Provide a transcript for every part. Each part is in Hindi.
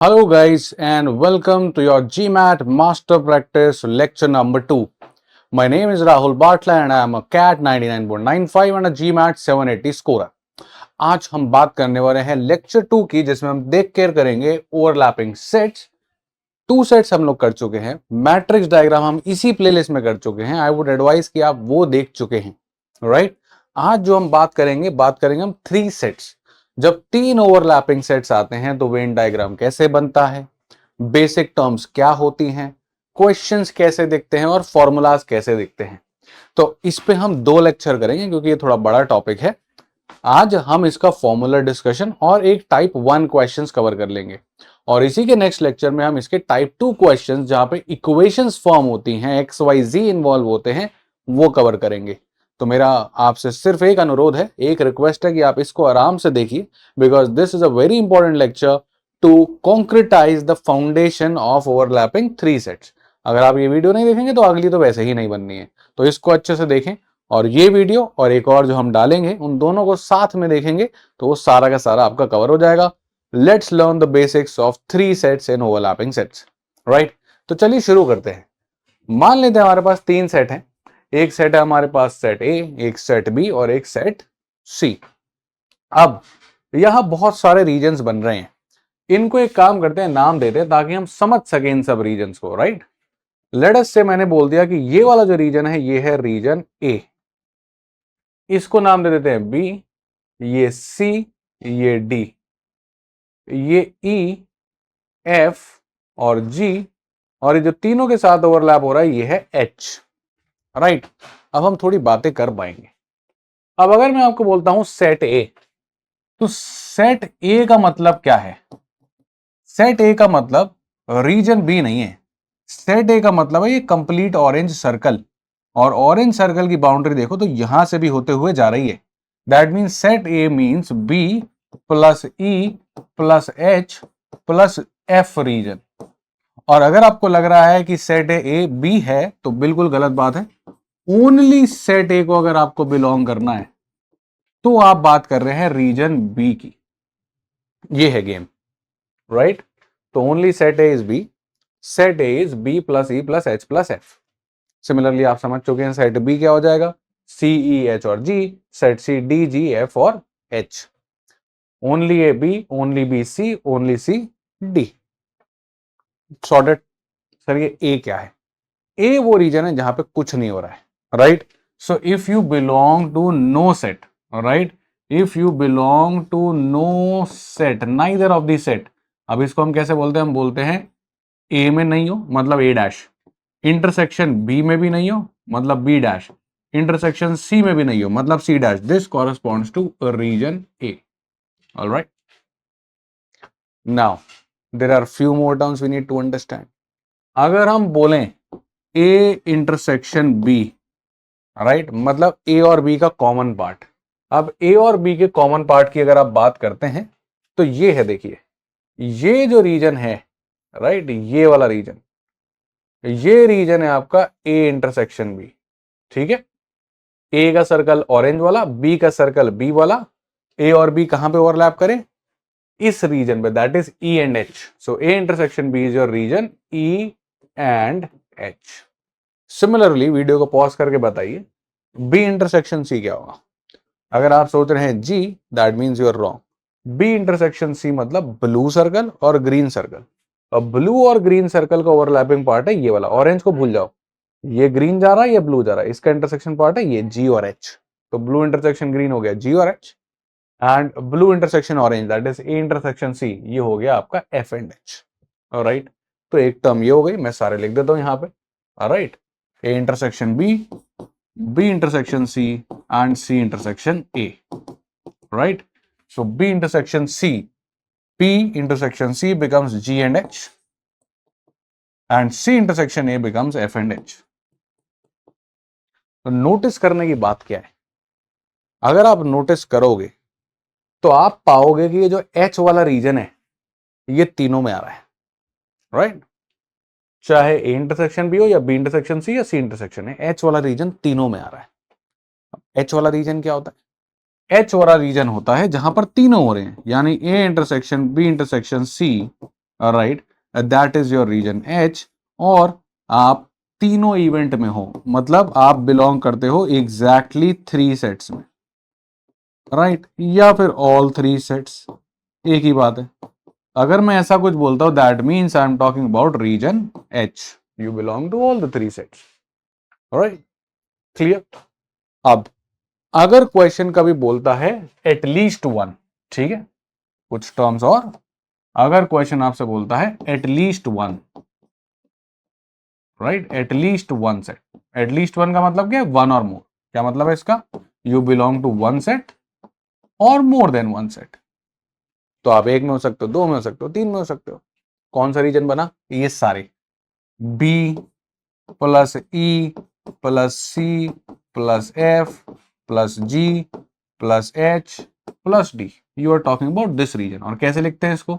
Hello guys and welcome to your GMAT Master Practice lecture number 2. My name is Rahul Bartla and I am a CAT 99.95 and a GMAT 780 scorer. आज हम बात करने वाले हैं लेक्चर 2 की, जिसमें हम देख कर करेंगे ओवरलैपिंग सेट्स। 2 सेट्स हम लोग कर चुके हैं, मैट्रिक्स डायग्राम हम इसी प्लेलिस्ट में कर चुके हैं। आई वुड एडवाइस कि आप वो देख चुके हैं, राइट। आज जो हम बात करेंगे हम 3 सेट्स। जब 3 ओवरलैपिंग सेट्स आते हैं तो वेन डायग्राम कैसे बनता है, बेसिक टर्म्स क्या होती हैं, क्वेश्चंस कैसे दिखते हैं और फॉर्मूलाज कैसे दिखते हैं। तो इस पे हम 2 लेक्चर करेंगे क्योंकि ये थोड़ा बड़ा टॉपिक है। आज हम इसका फॉर्मूला डिस्कशन और एक टाइप 1 क्वेश्चंस कवर कर लेंगे और इसी के नेक्स्ट लेक्चर में हम इसके टाइप 2 क्वेश्चंस, जहां पे इक्वेशंस फॉर्म होती हैं, एक्स वाई जी इन्वॉल्व होते हैं, वो कवर करेंगे। तो मेरा आपसे सिर्फ एक अनुरोध है, एक रिक्वेस्ट है कि आप इसको आराम से देखिए, because this is a very important lecture to concretize the foundation of overlapping 3 sets. अगर आप ये वीडियो नहीं देखेंगे तो अगली तो वैसे ही नहीं बननी है, तो इसको अच्छे से देखें और ये वीडियो और एक और जो हम डालेंगे उन दोनों को साथ में देखेंगे तो वो सारा का सारा आपका कवर हो जाएगा। Let's learn the basics of 3 sets in overlapping sets, right. तो चलिए शुरू करते हैं। मान लेते हैं हमारे पास 3 सेट हैं। एक सेट है हमारे पास सेट ए, एक सेट बी और एक सेट सी। अब यहां बहुत सारे रीजन्स बन रहे हैं, इनको एक काम करते हैं, नाम देते हैं ताकि हम समझ सके इन सब रीजन्स को, राइट। लेट अस से मैंने बोल दिया कि ये वाला जो रीजन है ये है रीजन ए, इसको नाम दे देते हैं बी, ये सी, ये डी, ये ई, एफ और जी, और ये जो तीनों के साथ ओवरलैप हो रहा है ये है एच, राइट। अब हम थोड़ी बातें कर पाएंगे। अब अगर मैं आपको बोलता हूं सेट ए, तो सेट ए का मतलब क्या है? सेट ए का मतलब रीजन बी नहीं है। सेट ए का मतलब है ये कंप्लीट ऑरेंज सर्कल, और ऑरेंज सर्कल की बाउंड्री देखो तो यहां से भी होते हुए जा रही है। That means set A means B plus E plus H plus F region. और अगर आपको लग रहा है कि सेट ए बी है तो बिल्कुल गलत बात है। ओनली सेट ए को अगर आपको बिलोंग करना है तो आप बात कर रहे हैं रीजन बी की। ये है गेम, राइट। तो only set A is B, set A is B plus E plus H plus F. Similarly आप समझ चुके हैं सेट बी क्या हो जाएगा, सी ई एच और G, set C D G F और H. Only A B, only B C, only C D. Sorted. Sir ये ए क्या है? ए वो रीजन है जहां पे कुछ नहीं हो रहा है, right. So if you belong to no set, right, if you belong to no set, neither of the set. अब इसको हम कैसे बोलते हैं? हम बोलते हैं ए में नहीं हो मतलब ए डैश, इंटरसेक्शन बी में भी नहीं हो मतलब बी डैश, इंटरसेक्शन सी में भी नहीं हो मतलब C dash. This corresponds to region A, alright. Now there are few more terms we need to understand. अगर हम बोलें ए इंटरसेक्शन बी, राइट, मतलब ए और बी का कॉमन पार्ट। अब ए और बी के कॉमन पार्ट की अगर आप बात करते हैं तो ये है, देखिए ये जो रीजन है, राइट, ये वाला रीजन, ये रीजन है आपका ए इंटरसेक्शन बी, ठीक है। ए का सर्कल ऑरेंज वाला, बी का सर्कल बी वाला, ए और बी कहां पे ओवरलैप करें? इस रीजन पे, that is E and H. So A intersection B is your region E and H. Similarly video को पॉज करके बताइए बी इंटरसेक्शन सी क्या होगा। अगर आप सोच रहे हैं जी, that means you are wrong. B intersection C मतलब ब्लू सर्कल और ग्रीन सर्कल। अब ब्लू और ग्रीन सर्कल का ओवरलैपिंग पार्ट है ये वाला, ऑरेंज को भूल जाओ, ये ग्रीन जा रहा है ये ब्लू जा रहा है, इसका इंटरसेक्शन पार्ट है ये जी और एच। तो ब्लू इंटरसेक्शन ग्रीन हो गया जी और H, and blue intersection orange that is A intersection C, ये हो गया आपका एफ एंड एच, राइट। तो एक टर्म ये हो गई, मैं सारे लिख देता हूं यहां पे, right. A intersection B, B intersection C and C intersection A, right? So B intersection C, P intersection C becomes G and H, and C intersection A becomes F and H. तो नोटिस करने की बात क्या है? अगर आप नोटिस करोगे तो आप पाओगे कि ये जो H वाला रीजन है ये तीनों में आ रहा है, राइट। चाहे A इंटरसेक्शन B हो या B इंटरसेक्शन C या C इंटरसेक्शन है, H वाला रीजन तीनों में आ रहा है। H वाला रीजन क्या होता है? एच वाला रीजन होता है जहां पर तीनों हो रहे हैं, यानी A intersection B intersection C right, that is your region H, और आप तीनों इवेंट में हो, मतलब आप बिलोंग करते हो एग्जैक्टली 3 सेट्स में, राइट, या फिर ऑल 3 सेट्स, एक ही बात है। अगर मैं ऐसा कुछ बोलता हूं that means I am talking about region H, you belong to all the 3 sets, right, clear. अब अगर क्वेश्चन कभी बोलता है एटलीस्ट वन, ठीक है, कुछ टर्म्स और, अगर क्वेश्चन आपसे बोलता है at least one, right, at least one set, at least one का मतलब क्या है, वन और मोर, क्या मतलब है इसका, you belong to one set और मोर देन वन सेट। तो आप एक में हो सकते हो, दो में हो सकते हो, तीन में हो सकते हो। कौन सा रीजन बना, ये सारे, B plus E plus C plus F plus G plus H plus D, you are talking about this region. और कैसे लिखते हैं इसको,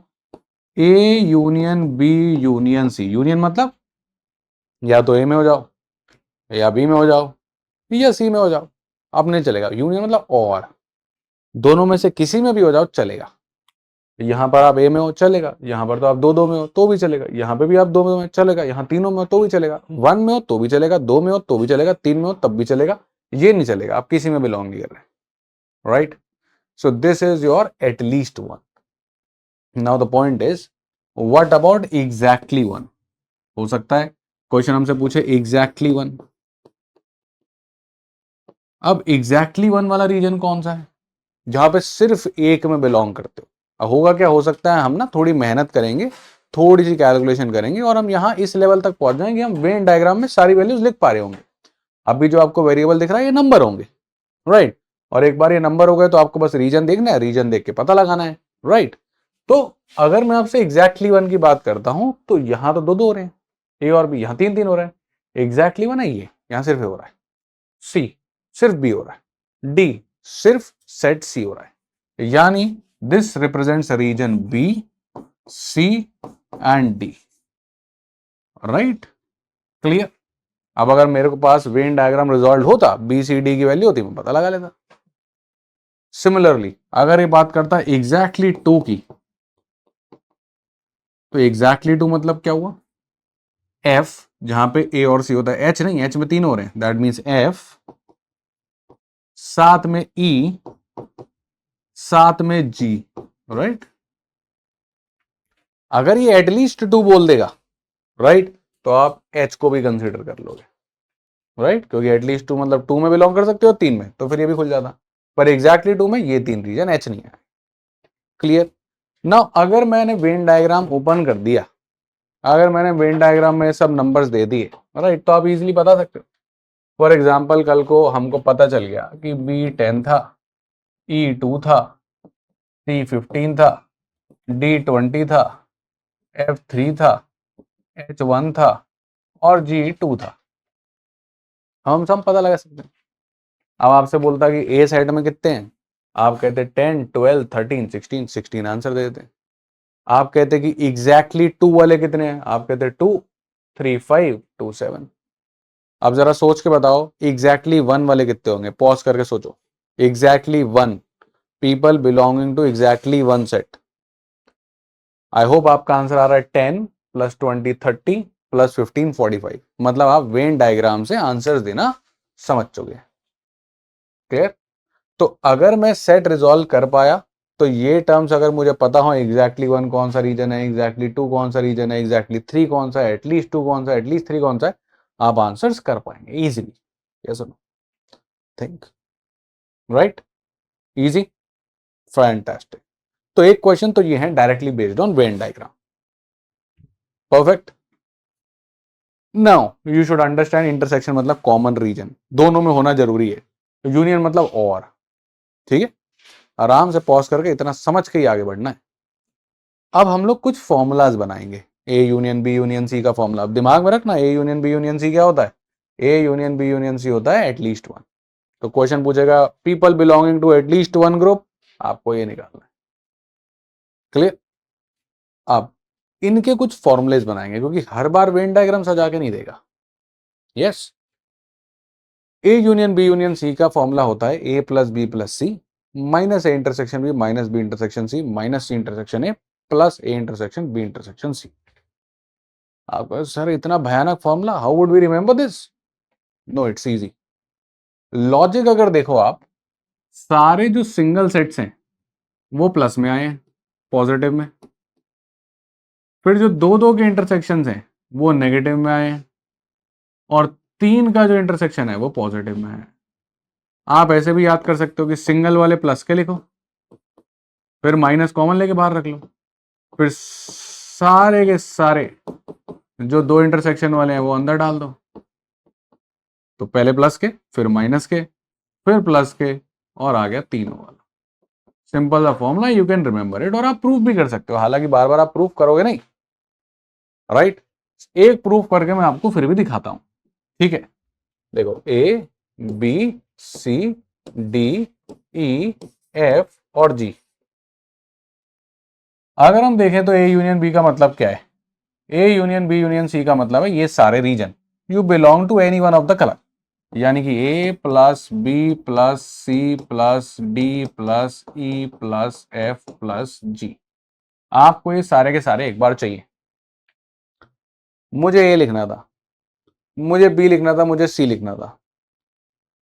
A union B union C, union मतलब या तो ए में हो जाओ, या बी में हो जाओ, या सी में हो जाओ, अब नहीं चलेगा, यूनियन मतलब और, दोनों में से किसी में भी हो जाओ चलेगा। यहां पर आप ए में हो चलेगा, यहां पर तो आप दो दो में हो तो भी चलेगा, यहां पे भी आप दो में चलेगा, यहां तीनों में हो तो भी चलेगा, वन में हो तो भी चलेगा, दो में हो तो भी चलेगा, तीन में हो तब भी चलेगा, ये नहीं चलेगा आप किसी में बिलोंग नहीं कर रहे, right. So this is your at least one. Now the point is what about exactly one, हो सकता है क्वेश्चन हमसे पूछे एग्जैक्टली वन। अब एग्जैक्टली वन वाला रीजन कौन सा है, जहां पे सिर्फ एक में बिलोंग करते हो। अब होगा क्या, हो सकता है हम ना थोड़ी मेहनत करेंगे, थोड़ी सी कैलकुलेशन करेंगे और हम यहां इस लेवल तक पहुंच जाएंगे, हम वेन डायग्राम में सारी वैल्यूज लिख पा रहे होंगे। अभी जो आपको वेरिएबल दिख रहा है ये नंबर होंगे, राइट, और एक बार ये नंबर हो गए तो आपको बस रीजन देखना है, रीजन देख के पता लगाना है, राइट। तो अगर मैं आपसे एग्जैक्टली वन की बात करता हूं तो यहां तो दो दो हो रहे हैं, ए और बी, यहां तीन तीन हो रहे हैं, एग्जैक्टली वन है ये, यहां सिर्फ ए हो रहा है, सी सिर्फ बी हो रहा है, डी सिर्फ सेट सी हो रहा है, यानी this represents region B C and D, right, clear. अब अगर मेरे को पास वेन डायग्राम रिजॉल्व होता, बी सी डी की वैल्यू होती, मैं पता लगा लेता। सिमिलरली अगर ये बात करता है एग्जैक्टली टू की, तो एग्जैक्टली टू मतलब क्या हुआ, एफ जहां पे ए और सी होता है, एच नहीं, एच में तीन हो रहे हैं, दैट मीन्स एफ, साथ में ई, साथ में जी, राइट। अगर ये एटलीस्ट टू बोल देगा, राइट, तो आप एच को भी कंसिडर कर लोगे, राइट, क्योंकि एटलीस्ट टू मतलब टू में बिलोंग कर सकते हो, तीन में, तो फिर ये भी खुल जाता। पर एग्जैक्टली टू में ये तीन रीजन, एच नहीं है, क्लियर। नाउ अगर मैंने वेन डायग्राम ओपन कर दिया, अगर मैंने वेन डायग्राम में सब नंबर्स दे दिए, राइट, तो आप इजीली बता सकते हो। फॉर एग्जाम्पल कल को हमको पता चल गया कि बी 10 था, ई 2 था, सी 15 था, डी 20 था, एफ 3 था, एच 1 था और जी 2 था, हम सब पता लगा सकते हैं। अब आपसे बोलता कि ए साइड में कितने हैं, आप कहते 10 12 13 16, 16 आंसर दे देते। आप कहते कि एग्जैक्टली टू वाले कितने हैं, आप कहते 2 3 5 2 7। अब जरा सोच के बताओ एग्जैक्टली वन वाले कितने होंगे, पॉज करके सोचो, exactly one, people belonging to exactly one set. I hope आपका आंसर आ रहा है 10 प्लस 20 30 प्लस 15 45, मतलब आप वेन डायग्राम से आंसर्स देना समझ चुके हैं, क्लियर। तो अगर मैं सेट रिजॉल्व कर पाया तो ये टर्म्स अगर मुझे पता हो एग्जैक्टली वन कौन सा रीजन है, एग्जैक्टली टू कौन सा रीजन है, एग्जैक्टली थ्री कौन सा है, एटलीस्ट टू कौन सा है, एटलीस्ट थ्री कौन सा है, आप आंसर्स कर पाएंगे इजीली। यस और no, think, right, easy, fantastic. तो एक क्वेश्चन तो ये है directly based on Venn diagram, perfect. Now you should understand intersection मतलब कॉमन रीजन, दोनों में होना जरूरी है, यूनियन मतलब और, ठीक है। आराम से पॉज करके इतना समझ के ही आगे बढ़ना है। अब हम लोग कुछ फॉर्मूलाज बनाएंगे, A union B union C का फॉर्मूला, अब दिमाग में रखना, A union B union C क्या होता है, A union B union C होता है एटलीस्ट वन। तो क्वेश्चन पूछेगा people belonging to at least one group, आपको ये निकालना है, क्लियर। अब इनके कुछ फॉर्मुलेज बनाएंगे, क्योंकि हर बार वेन डायग्राम सजा के नहीं देगा। Yes, A union B union C का फॉर्मूला होता है A plus B plus C minus A intersection B minus B intersection C minus C intersection A plus A intersection B intersection C. आप कहो सर इतना भयानक formula, how would we remember this? No, it's easy. Logic अगर देखो आप, सारे जो सिंगल सेट्स हैं वो प्लस में आए हैं, पॉजिटिव में। फिर जो दो दो के इंटरसेक्शंस हैं वो नेगेटिव में आए हैं, और 3 का जो इंटरसेक्शन है वो पॉजिटिव में है। आप ऐसे भी याद कर सकते हो कि सिंगल वाले प्लस के लिखो, फिर माइनस कॉमन लेके बाहर रख लो, फिर सारे के सारे जो दो इंटरसेक्शन वाले हैं वो अंदर डाल दो। तो पहले प्लस के, फिर माइनस के, फिर प्लस के, और आ गया तीनों वाला। सिंपल सा formula, you can remember it, और आप प्रूफ भी कर सकते हो, हालांकि बार बार आप प्रूफ करोगे नहीं, राइट? एक प्रूफ करके मैं आपको फिर भी दिखाता हूं, ठीक है? देखो, A B C D E F और जी। अगर हम देखें तो ए यूनियन बी का मतलब क्या है? A union B union C का मतलब है ये सारे region, you belong to any one of the colour, यानी कि A plus B plus C plus D plus E plus F plus G. आपको ये सारे के सारे एक बार चाहिए। मुझे ए लिखना था, मुझे बी लिखना था, मुझे सी लिखना था।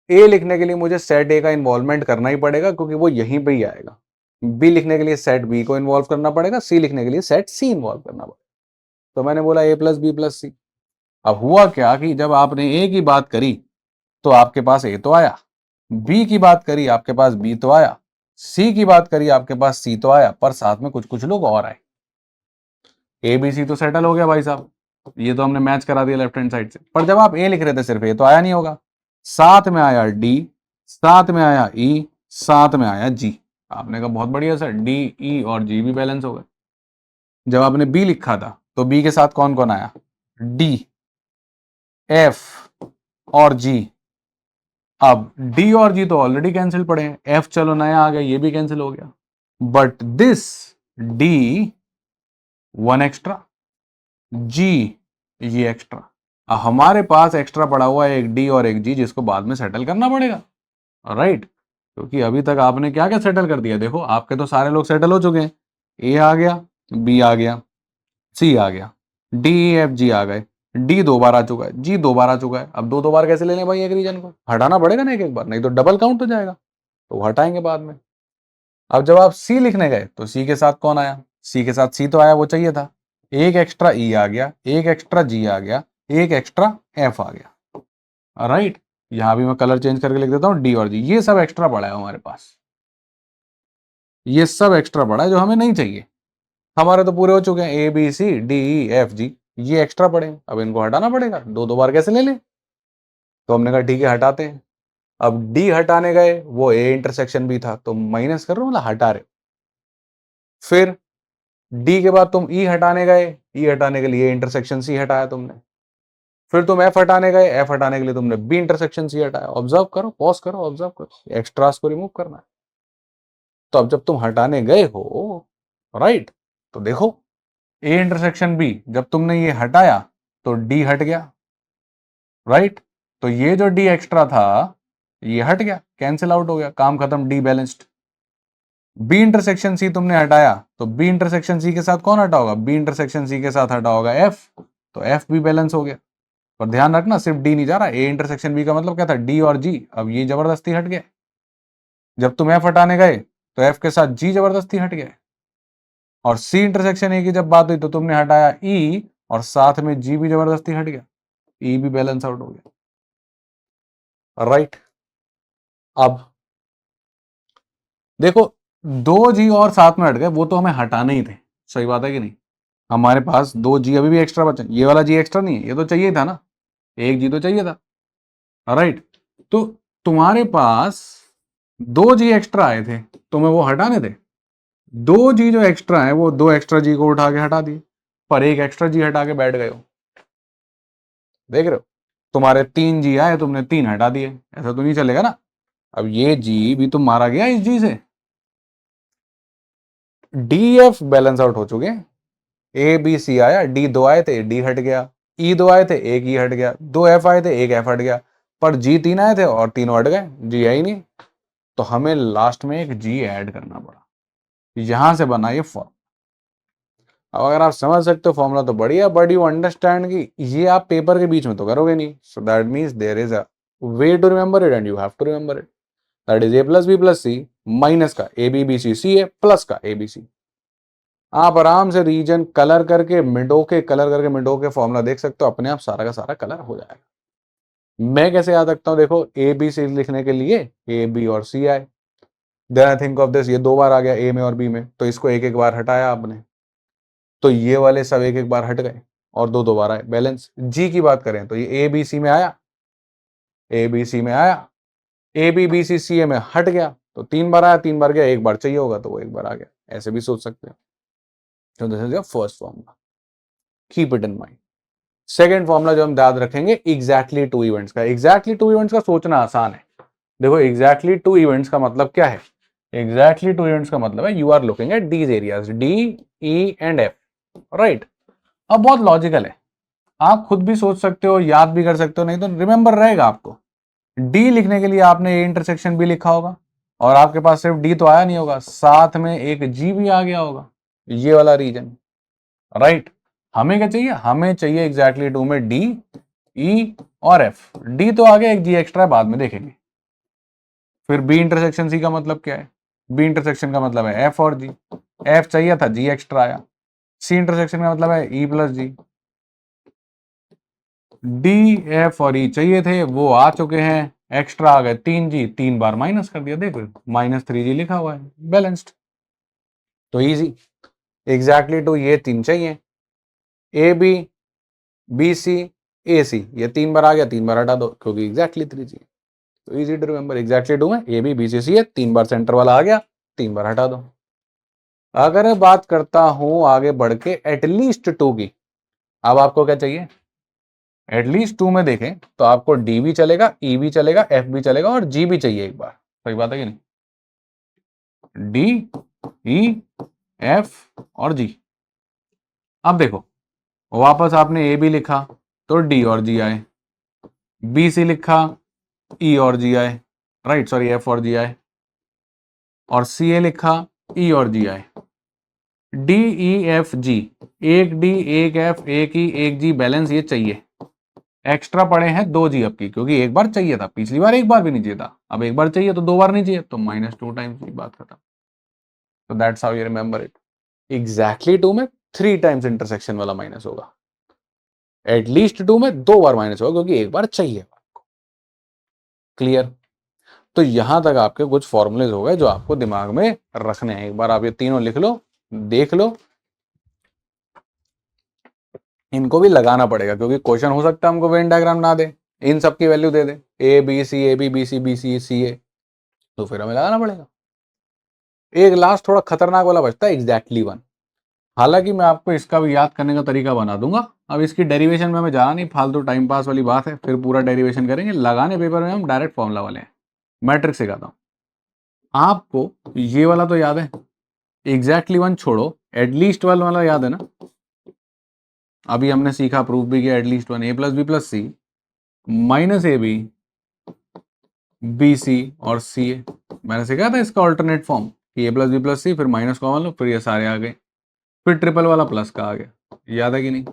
ए लिखने के लिए मुझे सेट ए का इन्वॉल्वमेंट करना ही पड़ेगा क्योंकि वो यहीं पे ही आएगा। बी लिखने के लिए सेट बी को इन्वॉल्व करना पड़ेगा, सी लिखने के लिए सेट सी इन्वॉल्व करना पड़ेगा। तो मैंने बोला ए प्लस बी प्लस सी। अब हुआ क्या कि जब आपने ए की बात करी तो आपके पास ए तो आया, बी की बात करी आपके पास बी तो आया, सी की बात करी आपके पास सी तो आया, पर साथ में कुछ कुछ लोग और आए। ए बी सी तो सेटल हो गया भाई साहब, ये तो हमने मैच करा दिया लेफ्ट हैंड साइड से। पर जब आप ए लिख रहे थे सिर्फ ए तो आया नहीं होगा, साथ में आया डी, साथ में आया ई, साथ में आया जी। आपने कहा बहुत बढ़िया सर, डी ई और जी भी बैलेंस हो गए। जब आपने बी लिखा था तो बी के साथ कौन कौन आया? डी, एफ और जी। अब डी और जी तो ऑलरेडी कैंसिल पड़े हैं, एफ चलो नया आ गया, ये भी कैंसिल हो गया, but this D one extra, G ये एक्स्ट्रा। हमारे पास एक्स्ट्रा पड़ा हुआ है एक डी और एक जी, जिसको बाद में सेटल करना पड़ेगा, राइट? क्योंकि अभी तक आपने क्या क्या सेटल कर दिया? देखो आपके तो सारे लोग सेटल हो चुके हैं, ए आ गया, बी आ गया, सी आ गया, डी एफ जी आ गए, डी 2 बार आ चुका है, जी 2 बार आ चुका है। अब दो बार कैसे ले लें भाई? एक रीजन को हटाना पड़ेगा ना एक बार, नहीं तो डबल काउंट हो जाएगा, तो हटाएंगे बाद में। अब जब आप सी लिखने गए तो सी के साथ कौन आया? सी के साथ सी तो आया, वो चाहिए था। एक एक्स्ट्रा ई आ गया, एक एक्स्ट्रा जी आ गया, एक एक्स्ट्रा एफ आ गया, राइट? यहां भी मैं कलर चेंज करके लिख देता हूं डी और जी। ये सब एक्स्ट्रा पड़ा है हमारे पास, ये सब एक्स्ट्रा पड़ा है जो हमें नहीं चाहिए। हमारे तो पूरे हो चुके हैं, A B C D E F G, ये एक्स्ट्रा पड़े हैं, अब इनको हटाना पड़ेगा। दो बार कैसे ले लें? तो हमने कहा ठीक है हटाते हैं। अब डी हटाने गए, वो ए इंटरसेक्शन भी था, तो माइनस कर रहे हो मतलब हटा रहे हो। फिर डी के बाद तुम ई हटाने गए, ई हटाने के लिए इंटरसेक्शन सी हटाया तुमने। फिर तुम एफ हटाने गए, एफ हटाने के लिए तुमने बी इंटरसेक्शन सी हटाया। ऑब्जर्व करो, पॉज करो, ऑब्जर्व करो, एक्स्ट्रास को रिमूव करना है। तो अब जब तुम हटाने गए हो, राइट, तो देखो ए इंटरसेक्शन बी, जब तुमने ये हटाया तो डी हट गया, राइट? तो ये जो डी एक्स्ट्रा था ये हट गया, कैंसिल आउट हो गया, काम खत्म, D balanced. B intersection C तुमने हटाया तो बी इंटरसेक्शन सी के साथ कौन हटा होगा? बी इंटरसेक्शन सी के साथ हटा होगा एफ, तो एफ भी बैलेंस हो गया। पर ध्यान रखना सिर्फ डी नहीं जा रहा, ए इंटरसेक्शन बी का मतलब क्या था? डी और जी। अब ये जबरदस्ती हट गए। जब तुम एफ हटाने गए तो एफ के साथ जी जबरदस्ती हट गए, और सी इंटरसेक्शन ए की जब बात हुई तो तुमने हटाया ई, और साथ में जी भी जबरदस्ती हट गया, ई भी बैलेंस आउट हो गया, राइट? अब देखो, दो जी और साथ में हट गए, वो तो हमें हटाने ही थे, सही बात है कि नहीं? हमारे पास दो जी अभी भी एक्स्ट्रा बचे, ये वाला जी एक्स्ट्रा नहीं है, ये तो चाहिए था ना, एक जी तो चाहिए था, राइट? तो तुम्हारे पास दो जी एक्स्ट्रा आए थे, तुम्हें वो हटाने थे। दो जी जो एक्स्ट्रा है वो दो एक्स्ट्रा जी को उठा के हटा दिए, पर एक एक्स्ट्रा जी हटा के बैठ गए हो। देख रहे हो, तुम्हारे 3 जी आए, तुमने 3 हटा दिए, ऐसा तो नहीं चलेगा ना। अब ये जी भी तुम मारा गया इस जी से। डी एफ बैलेंस आउट हो चुके हैं, ए बी सी आया, डी 2 आए थे, डी हट गया, ई 2 आए थे, एक ई हट गया, 2 एफ आए थे, एक एफ हट गया, पर जी 3 आए थे और तीनों हट गए, जी है ही नहीं। तो हमें लास्ट में एक जी ऐड करना पड़ा, यहां से बना ये फॉर्म। अब अगर आप समझ सकते हो फॉर्मूला तो बढ़िया, बट यू अंडरस्टैंड कि ये आप पेपर के बीच में तो करोगे नहीं, so that means there is a way to remember it and you have to remember it, that is A plus B plus C minus का A B B C C A plus का ए बी सी। आप आराम से रीजन कलर करके मिडो के फॉर्मूला देख सकते हो, अपने आप सारा का सारा कलर हो जाएगा। मैं कैसे याद रखता हूं, देखो ए बी सी लिखने के लिए ए बी और सी आए, then I think of this, ये दो बार आ गया ए में और बी में, तो इसको एक एक बार हटाया आपने, तो ये वाले सब एक एक बार हट गए और दो दो बार आए, बैलेंस। जी की बात करें तो ये ए बी सी में आया, ए बी सी में आया, ए बी बी सी सी ए में हट गया, तो तीन बार आया, तीन बार गया, एक बार चाहिए होगा तो वो एक बार आ गया, ऐसे भी सोच सकते हैं। तो this is your first formula, keep it in mind. Second formula जो हम याद रखेंगे, एग्जैक्टली टू इवेंट्स का। एग्जैक्टली टू इवेंट्स का सोचना आसान है। देखो एग्जैक्टली टू इवेंट्स का मतलब क्या है, एग्जैक्टली टू इवेंट्स का मतलब है you are looking at these areas D E and F, right. अब बहुत लॉजिकल है, आप खुद भी सोच सकते हो, याद भी कर सकते हो, नहीं तो रिमेंबर रहेगा आपको। डी लिखने के लिए आपने ए इंटरसेक्शन भी लिखा होगा, और आपके पास सिर्फ डी तो आया नहीं होगा, साथ में एक जी भी आ गया होगा, ये वाला रीजन, राइट। हमें क्या चाहिए, हमें चाहिए एग्जैक्टली टू में डी ई और एफ। डी तो आ गया, एक जी एक्स्ट्रा बाद में देखेंगे। फिर बी इंटरसेक्शन सी का मतलब क्या है, बी इंटरसेक्शन का मतलब है एफ और जी, एफ चाहिए था, जी एक्स्ट्रा आया। सी इंटरसेक्शन का मतलब है ई प्लस जी, डी एफ और ई चाहिए थे, वो आ चुके हैं, एक्स्ट्रा आ गए तीन जी, तीन बार माइनस कर दिया, देखो -3g लिखा हुआ है, बैलेंस्ड। तो इजी, एग्जैक्टली टू ये तीन चाहिए, ए बी बी सी ए सी, ये तीन बार आ गया, तीन बार हटा दो क्योंकि एग्जैक्टली 3g। तो easy to remember, exactly two में ए बी बी सी सी है, तीन बार सेंटर वाला आ गया, तीन बार हटा दो। अगर मैं बात करता हूं आगे बढ़ के एटलीस्ट टू की, अब आपको क्या चाहिए, एटलीस्ट टू में देखें तो आपको डी भी चलेगा, ई भी चलेगा, एफ भी चलेगा और जी भी चाहिए एक बार, सही बात है कि नहीं, डी ई एफ और जी। अब देखो वापस आपने ए बी लिखा तो डी और जी आए, बी सी लिखा ई और जी आए, राइट सॉरी एफ और जी आए, और सी ए लिखा ई और जी आए, डी ई एफ जी, एक डी एक एफ एक ई एक जी बैलेंस ये चाहिए, एक्स्ट्रा पड़े हैं दो जी अब की, क्योंकि एक बार चाहिए था, पिछली बार एक बार भी नहीं चाहिए था, अब एक बार चाहिए तो दो बार नहीं चाहिए, तो -2 टाइम्स की बात खत्म। तो that's how you remember it, exactly two में 3 टाइम्स इंटरसेक्शन वाला माइनस होगा, एटलीस्ट टू में दो बार माइनस होगा क्योंकि एक बार चाहिए। क्लियर। तो यहां तक आपके कुछ फॉर्मूलेज हो गए जो आपको दिमाग में रखने हैं, एक बार आप ये तीनों लिख लो, देख लो, इनको भी लगाना पड़ेगा क्योंकि क्वेश्चन हो सकता है हमको वेन डायग्राम ना दे, इन सब की वैल्यू दे दे, A B C A B B C B C C A, तो फिर हमें लगाना पड़ेगा। एक लास्ट थोड़ा खतरनाक वाला बचता है, एग्जैक्टली वन। हालांकि मैं आपको इसका भी याद करने का तरीका बना दूंगा, अब इसकी डेरिवेशन में हमें जाना नहीं, फालतू टाइम पास वाली बात है, फिर पूरा डेरिवेशन करेंगे, लगाने पेपर में हम डायरेक्ट फॉर्मूला वाले हैं। मैट्रिक्स सिखाता हूं आपको, ये वाला तो याद है, एग्जैक्टली वन छोड़ो, एटलीस्ट वन वाला याद है ना, अभी हमने सीखा, प्रूफ भी किया, at least one A plus B plus C minus A B B C और सी ए, मैंने सिखाया था इसका ऑल्टरनेट फॉर्म कि ए प्लस बी प्लस सी, फिर माइनस कॉमन लो, फिर ये सारे आ गए, फिर ट्रिपल वाला प्लस का आ गया, याद है कि नहीं,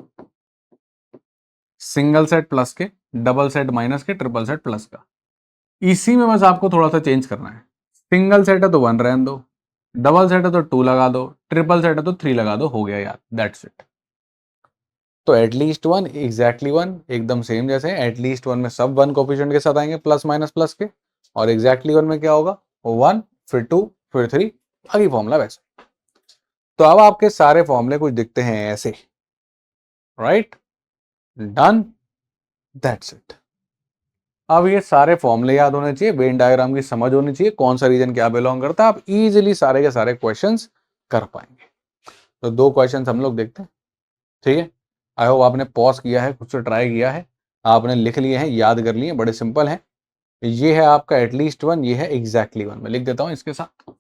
सिंगल सेट प्लस के, डबल सेट माइनस के, ट्रिपल सेट प्लस का। इसी में बस आपको थोड़ा सा चेंज करना है, सिंगल सेट है तो 1 रहने दो, डबल सेट है तो 2 लगा दो, ट्रिपल सेट है तो 3 लगा दो, हो गया यार, दैट्स इट। तो एटलीस्ट वन, एग्जैक्टली वन एकदम सेम जैसे, एटलीस्ट वन में सब वन कोफिशिएंट के साथ आएंगे, प्लस माइनस प्लस के, और एग्जैक्टली वन में क्या होगा, 1 फिर 2 फिर 3, आगे फॉर्मूला वैसे। तो अब आपके सारे फॉर्मूले कुछ दिखते हैं ऐसे, राइट, डन, दैट्स इट। अब ये सारे फॉर्मूले याद होने चाहिए, वेन डायग्राम की समझ होनी चाहिए, कौन सा रीजन क्या बिलोंग करता है, आप इजीली सारे के सारे क्वेश्चंस कर पाएंगे। तो दो क्वेश्चंस हम लोग देखते हैं, ठीक है। आई होप आपने पॉज किया है, खुद से ट्राई किया है, आपने लिख लिए हैं, याद कर लिए, बड़े सिंपल हैं। ये है आपका एटलीस्ट वन, ये है एग्जैक्टली वन, मैं लिख देता हूं इसके साथ,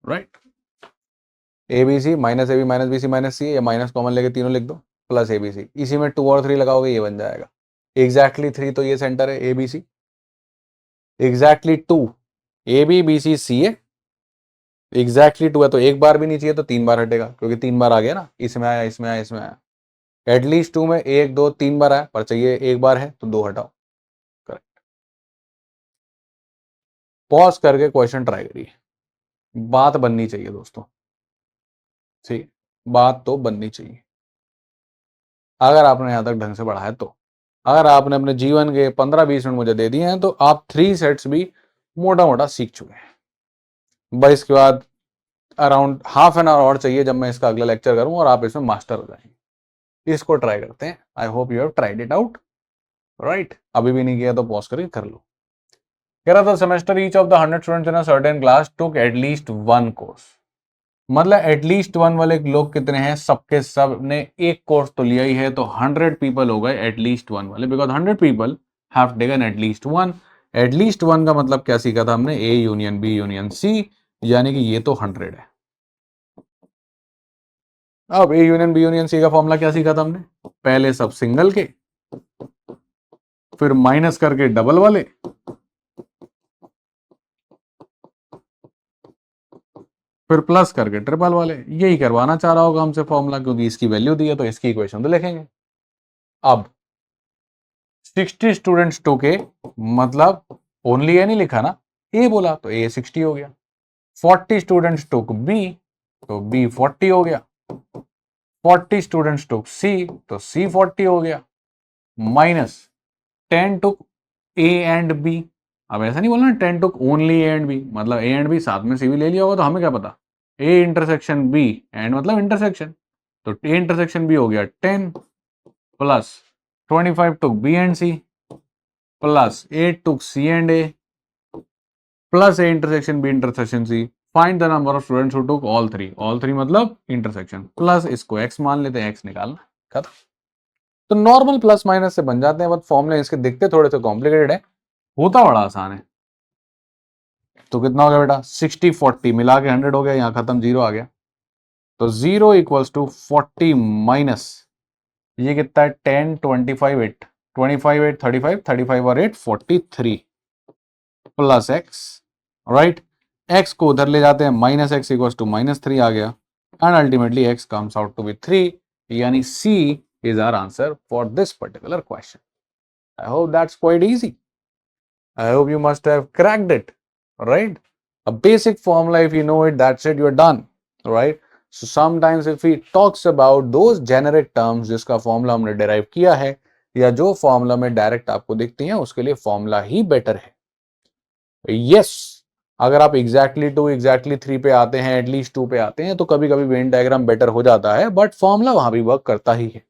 right. A B C minus A B minus B C minus C, या माइनस कॉमन लेके तीनों लिख दो, प्लस ए बी सी, इसी में 2 और 3 लगाओगे, ये बन जाएगा एग्जैक्टली 3, तो ये सेंटर है A B C, exactly 2 A B B C C A, exactly two है तो एक बार भी नहीं चाहिए तो 3 बार हटेगा, क्योंकि 3 बार आ गया ना, इसमें आया, इसमें आया, इसमें आया। एटलीस्ट 2 में 1 2 3 बार आया, पर चाहिए 1 बार है तो 2 हटाओ। करेक्ट। पॉज करके क्वेश्चन ट्राई करिए, बात बननी चाहिए दोस्तों। ठीक, बात तो बननी चाहिए अगर आपने यहां तक ढंग से पढ़ा है तो। अगर आपने अपने जीवन के 15-20 मिनट मुझे दे दिए हैं तो आप 3 सेट्स भी मोटा मोटा सीख चुके हैं। बस इसके बाद अराउंड हाफ एन आवर और चाहिए जब मैं इसका अगला लेक्चर करूं और आप इसमें मास्टर हो जाएंगे। इसको ट्राई करते हैं। I hope you have tried it out. Right, अभी भी नहीं किया तो पॉज करके कर लो। कह रहा था semester each of the 100 students in a certain class took at least 1 course. मतलब एटलीस्ट 1 वाले लोग कितने हैं, सबके सब ने एक कोर्स तो लिया ही है, तो 100 पीपल हो गए एटलीस्ट 1 वाले, because 100 people have taken at least 1। At least 1 का मतलब क्या सीखा था हमने, A union B union C, यानी कि ये तो 100 है। अब A union B union C का फॉर्मूला क्या सीखा था हमने, पहले सब सिंगल के, फिर माइनस करके डबल वाले, फिर प्लस करके ट्रिपल वाले। यही करवाना चाह रहा होगा हमसे फॉर्मूला, क्योंकि इसकी वैल्यू दी है तो इसकी इक्वेशन तो लिखेंगे। अब 60 स्टूडेंट्स टू के, मतलब ओनली ए नहीं लिखा ना, ए बोला तो ए 60 हो गया। 40 स्टूडेंट्स टुक बी, तो बी 40 हो गया। 40 स्टूडेंट्स टुक सी, तो सी 40 हो गया। Minus 10 took A and B. अब ऐसा नहीं बोलना 10 took only A and B, मतलब ए एंड बी साथ में सी भी ले लिया होगा तो हमें क्या पता, ए इंटरसेक्शन बी एंड मतलब इंटरसेक्शन, तो ए इंटरसेक्शन बी हो गया 10 plus 25 took B and C plus 8 took C and A plus A intersection B intersection C. Find the number of students who took all three मतलब इंटरसेक्शन, प्लस इसको एक्स मान लेते हैं, एक्स निकालना खत्म। तो नॉर्मल प्लस माइनस से बन जाते हैं, बट फॉर्मूले इसके दिखते थोड़े से कॉम्प्लिकेटेड है, होता बड़ा आसान है। तो कितना हो गया बेटा, 60 40 मिला के 100 हो गया, यहां खत्म, जीरो आ गया। तो 0 इक्वल्स टू 40 माइनस ये कितना है, 10 25 8 25 8 35 35 और 8 43 प्लस एक्स। राइट, एक्स को उधर ले जाते हैं, माइनस एक्स इक्वल्स टू -3 आ गया, and ultimately X comes out to be 3, यानी C is our answer for this particular question. I hope that's quite easy. I hope you must have cracked it, right? A basic formula, if you know it, that's it, you're done, right? So sometimes if he talks about those generic terms जिसका formula हमने derive किया है, या जो formula में direct आपको दिखती हैं, उसके लिए formula ही better है. Yes, अगर आप exactly 2, exactly 3 पे आते हैं, at least 2 पे आते हैं, तो कभी कभी वेन डायग्राम बेटर हो जाता है, बट फॉर्मूला वहां भी वर्क करता ही है।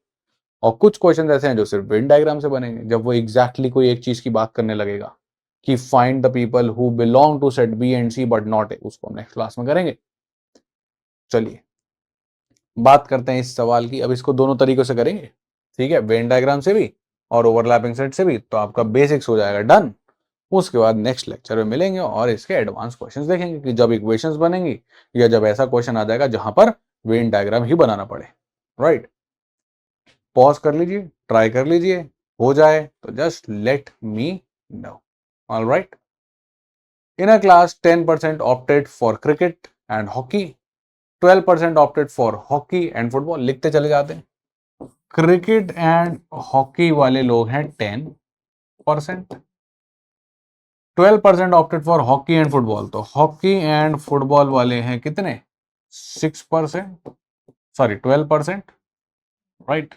और कुछ क्वेश्चन ऐसे हैं जो सिर्फ वेन डायग्राम से बनेंगे, जब वो एग्जैक्टली कोई एक चीज की बात करने लगेगा कि find the people who belong to set B and C but not A, उसको हम नेक्स्ट क्लास में करेंगे। चलिए बात करते हैं इस सवाल की। अब इसको दोनों तरीकों से करेंगे, ठीक है, वेन डायग्राम से भी और ओवरलैपिंग सेट से भी, तो आपका बेसिक्स हो जाएगा डन। उसके बाद नेक्स्ट लेक्चर में मिलेंगे और इसके एडवांस क्वेश्चंस देखेंगे कि जब इक्वेशंस बनेंगी या जब ऐसा क्वेश्चन आ जाएगा जहां पर वेन डायग्राम ही बनाना पड़े। राइट, पॉज कर लीजिए, ट्राई कर लीजिए, हो जाए तो just let me know. All right, in a class 10% opted for cricket and hockey, 12% opted for hockey and football. लिखते चले जाते हैं, क्रिकेट एंड हॉकी वाले लोग हैं 10%, 12% opted for hockey and football, तो हॉकी एंड फुटबॉल वाले हैं कितने, 6%, sorry 12%, right,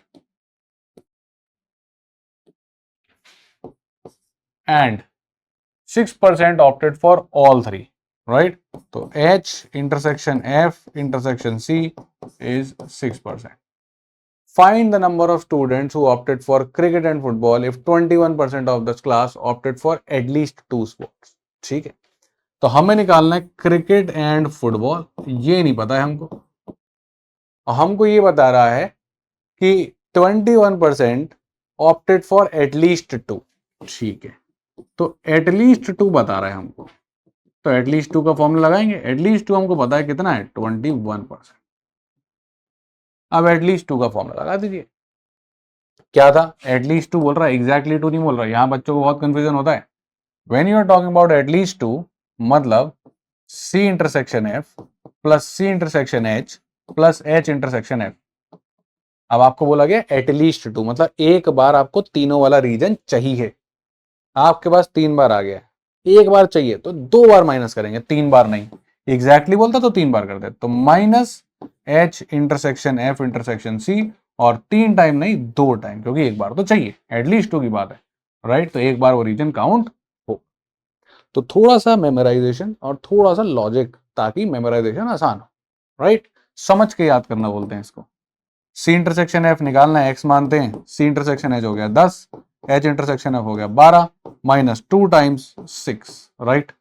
and 6% opted for all three, right? So H intersection F intersection C is 6%. Find the number of students who opted for cricket and football if 21% of this class opted for at least 2 sports. ठीक है, तो हमें निकालना है क्रिकेट एंड फुटबॉल, ये नहीं पता है हमको, हमको ये बता रहा है कि 21% ऑप्टेड फॉर एटलीस्ट 2। ठीक है, तो एटलीस्ट 2 बता रहा है हमको, तो एटलीस्ट 2 का फॉर्मूला लगाएंगे। एटलीस्ट 2 हमको पता है कितना है, 21%। अब एटलीस्ट 2 का फॉर्मूला लगा दीजिए। क्या था, एटलीस्ट 2 बोल रहा है, एग्जैक्टली 2 नहीं बोल रहा है। यहां बच्चों को बहुत कंफ्यूजन होता है। When you are talking about at least 2 मतलब C intersection F plus C intersection H plus H intersection F. अब आपको बोला गया एटलीस्ट टू, मतलब एक बार आपको तीनों वाला रीजन चाहिए। आपके पास 3 बार आ गया, एक बार चाहिए तो 2 बार माइनस करेंगे, 3 बार नहीं। एग्जैक्टली बोलता तो 3 बार करते, तो minus H intersection F intersection C, और 3 टाइम नहीं 2 टाइम, क्योंकि एक बार तो चाहिए, एटलीस्ट टू की बात है, राइट। तो एक बार वो रीजन काउंट हो। तो थोड़ा सा मेमोराइजेशन और थोड़ा सा लॉजिक, ताकि मेमोराइजेशन आसान हो, राइट। समझ के याद करना बोलते हैं इसको। सी इंटरसेक्शन एफ निकालना है, एक्स मानते हैं, सी इंटरसेक्शन एच हो गया 10, एच इंटरसेक्शन एफ हो गया 12, माइनस 2 टाइम्स 6, राइट।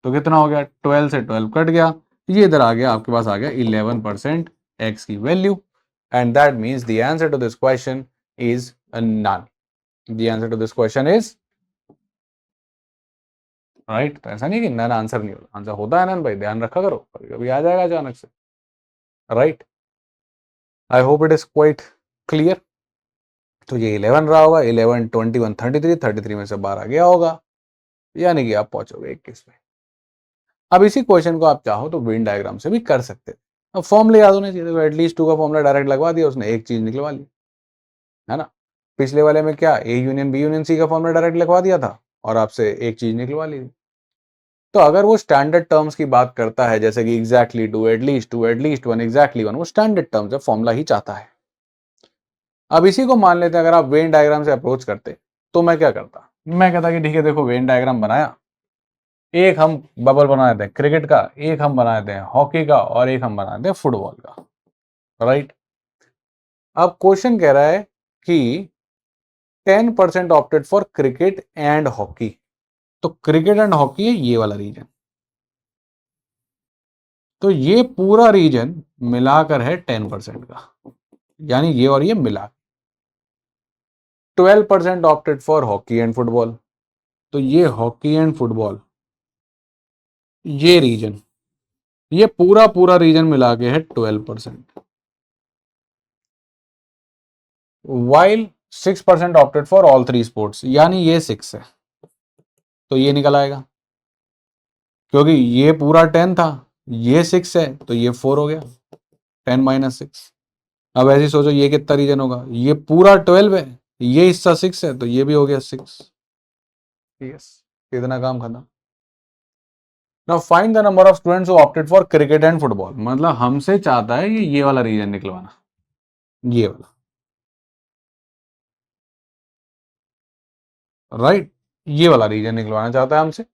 तो कितना हो गया, 12 से 12 कट गया, ये इधर आ गया, आपके पास आ गया 11% एक्स की value, and that means the answer to this question is none. The answer to this question is right. तो ऐसा नहीं कि नन आंसर नहीं होता, आंसर होता है नन भाई, ध्यान रखा करो, कभी कभी आ जाएगा अचानक से, right. I hope it is quite clear. तो ये 11 रहा होगा, 11 21 33, 33 में से 12 गया होगा, यानी कि आप पहुंचोगे 21 में। अब इसी क्वेश्चन को आप चाहो तो वेन डायग्राम से भी कर सकते हैं। अब फॉर्मूले याद होने चाहिए, एटलीस्ट टू का फॉर्मूला डायरेक्ट लगवा दिया उसने, एक चीज निकलवा ली, है ना। पिछले वाले में क्या, A union B union C का फॉर्मूला डायरेक्ट लिखवा दिया था और आपसे एक चीज निकलवा ली। तो अगर वो स्टैंडर्ड टर्म्स की बात करता है, जैसे कि exactly two, at least one, exactly one, वो स्टैंडर्ड टर्म्स है, फॉर्मूला ही चाहता है। अब इसी को मान लेते हैं, अगर आप वेन डायग्राम से अप्रोच करते तो मैं क्या करता, मैं कहता कि ठीक है देखो वेन डायग्राम बनाया, एक हम बबल बना देते हैं क्रिकेट का, एक हम बना देते हैं हॉकी का, और एक हम बना देते हैं फुटबॉल का, राइट। अब क्वेश्चन कह रहा है कि 10% opted for cricket and hockey. तो क्रिकेट एंड हॉकी है ये वाला रीजन, तो ये पूरा रीजन मिलाकर है 10% का, यानी ये और ये मिला। 12% opted for hockey and football, तो ये हॉकी एंड फुटबॉल, ये रीजन, ये पूरा पूरा रीजन मिला के है 12%। While 6% opted for all 3 sports, यानी ये 6 है, तो ये निकल आएगा, क्योंकि ये पूरा 10 था, ये 6 है, तो ये 4 हो गया, 10 - 6। अब ऐसे सोचो ये कितना रीजन होगा, ये पूरा 12 है, ये हिस्सा 6 है, तो ये भी हो गया 6। यस, इतना काम खत्म। Now find the number of students who opted for cricket and football, मतलब हमसे चाहता है ये वाला रीजन निकलवाना, ये वाला, राइट। ये वाला रीजन निकलवाना चाहता है हमसे।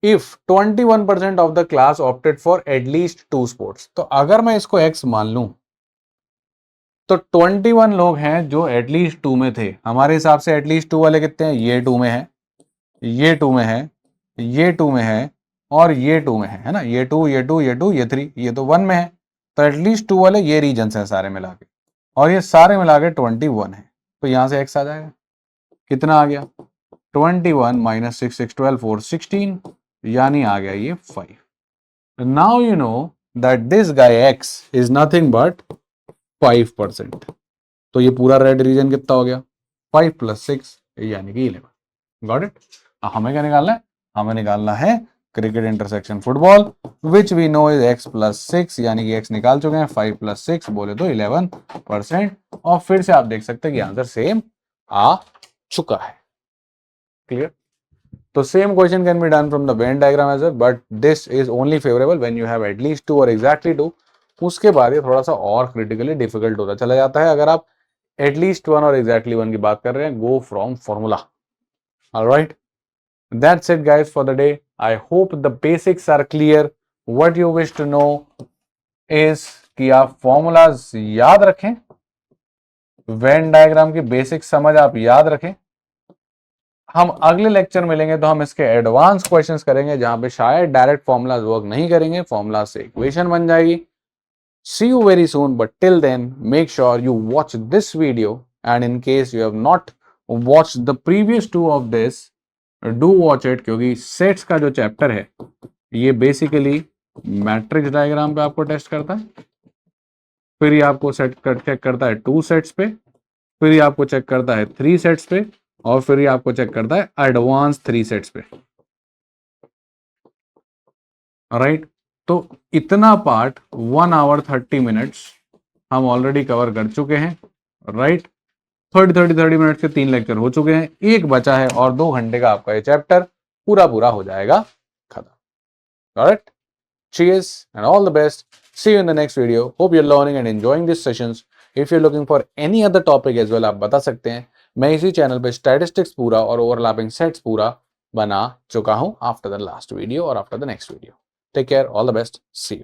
If 21% of the class opted for at least 2 sports, तो अगर मैं इसको एक्स मान लूं, तो 21 लोग हैं जो एटलीस्ट 2 में थे। हमारे हिसाब से एटलीस्ट 2 वाले कितने हैं, ये 2 में है, ये 2 में है, ये 2 में है, और ये 2 में है ना, ये 2 ये 2 ये 2 ये 3, ये तो 1 में है। तो एटलीस्ट 2 वाले ये रीजन हैं सारे मिला के, और ये सारे मिला के 21 है, तो यहां से एक्स आ जाएगा, कितना आ गया, 21 - 6 6 12 4 16, यानी आ गया ये 5। Now you know that this guy x is nothing but 5%। तो ये पूरा रेड रीजन कितना हो गया, 5 + 6 यानी कि 11। Got it. हमें क्या निकालना है, हमें निकालना है cricket intersection football, which we know is x + 6, यानी कि x निकाल चुके हैं, 5 + 6 बोले तो 11%। और फिर से आप देख सकते हैं कि आंसर सेम आ चुका है। क्लियर। तो same question can be done from the Venn diagram as well, but this is only favourable when you have at least 2 और एग्जैक्टली 2। उसके बाद ये थोड़ा सा और क्रिटिकली डिफिकल्ट होता चला जाता है अगर आप एटलीस्ट 1 और एग्जैक्टली 1 की बात कर रहे हैं, go from formula. Alright, that's it guys for the day. I hope the basics are clear. What you wish to know is कि आप फॉर्मूलाज याद रखें, वेन डायग्राम की बेसिक समझ आप याद रखें। हम अगले लेक्चर मिलेंगे तो हम इसके एडवांस क्वेश्चंस करेंगे, जहां पे शायद डायरेक्ट फॉर्मूलाज वर्क नहीं करेंगे, फॉर्मूला से इक्वेशन बन जाएगी। See you very soon, but till then make sure you watch this video, and in case you have not watched the previous 2 of this, do watch it, क्योंकि सेट्स का जो चैप्टर है ये बेसिकली मैट्रिक्स डायग्राम पे आपको टेस्ट करता है, फिर ये आपको चेक करता है 2 सेट्स पे, फिर ये आपको चेक करता है 3 सेट्स पे, और फिर ये आपको चेक करता है एडवांस 3 सेट्स पे। राइट। तो इतना पार्ट 1 आवर 30 मिनट्स हम ऑलरेडी कवर कर चुके हैं, राइट। 30 मिनट्स के 3 लेक्चर हो चुके हैं, एक बचा है और 2 घंटे का आपका ये चैप्टर पूरा हो जाएगा खत्म। Alright, cheers and all the best. See you in the next video. Hope you're learning and enjoying these sessions. If you're looking for any other topic as well, आप बता सकते हैं। मैं इसी चैनल पे स्टैटिस्टिक्स पूरा और ओवरलैपिंग सेट्स पूरा बना चुका हूं आफ्टर द लास्ट वीडियो और after the next video. Take care, all the best, see you.